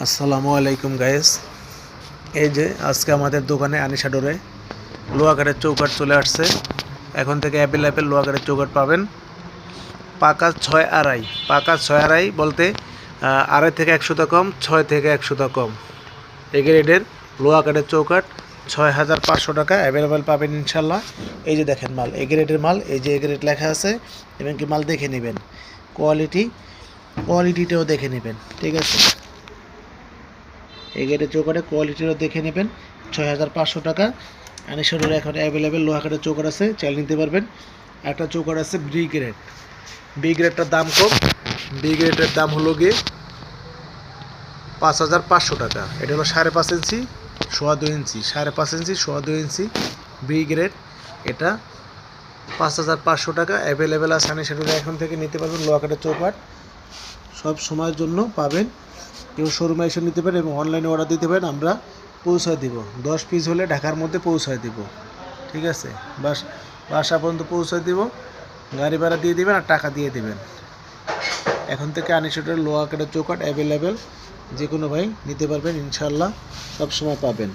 আসসালামু আলাইকুম গাইস। এই যে আজকে আমাদের দোকানে আনিশা ডোরে লোহা কাঠের চৌকাঠ চলে আসছে। এখন থেকে অ্যাভেলেবেল লোহা কাঠের চৌকাঠ পাবেন। পাকা 6.5, পাকা 6.5 বলতে আড়াই থেকে 100 কম, 6 থেকে 100 কম। এই গ্রেডের লোহা কাঠের চৌকাঠ 6,500 টাকা অ্যাভেলেবেল পাবেন ইনশাল্লাহ। এই যে দেখেন মাল, এই গ্রেডের মাল, এই যে গ্রেড লেখা আছে, এবং কি মাল দেখে নেবেন, কোয়ালিটিটাও দেখে নেবেন, ঠিক আছে। এই গ্রেডের চৌকাঠের কোয়ালিটিও দেখে নেবেন। 6,500 টাকা আনিশা ডোরে এখন অ্যাভেলেবেল লোহা কাঠের চৌকাঠ আছে, চাল নিতে পারবেন। একটা চৌকাঠ আছে বি গ্রেডটার দাম কম, বি গ্রেডের দাম হলো গিয়ে 5,500 টাকা। এটা হলো 5.5 ইঞ্চি 2.5 ইঞ্চি, 5.5 ইঞ্চি 2.5 ইঞ্চি বি গ্রেড, এটা 5,500 টাকা অ্যাভেলেবেল আছে আনিশা ডোরে। এখন থেকে নিতে পারবেন লোহা কাঠের চৌকাঠ, সব সময়ের জন্য পাবেন। কেউ শোরুমে এসে নিতে পারেন এবং অনলাইনে অর্ডার দিতে পারেন, আমরা পৌঁছায় দিব। 10 পিস হলে ঢাকার মধ্যে পৌঁছায় দিব, ঠিক আছে। বাসা পর্যন্ত পৌঁছায় দিব, গাড়ি ভাড়া দিয়ে দিবেন আর টাকা দিয়ে দিবেন। এখন থেকে আনিশা ডোরে লোহা কাঠের চৌকাঠ অ্যাভেলেবেল, যে কোনো ভাই নিতে পারবেন ইনশাল্লাহ, সব সময় পাবেন।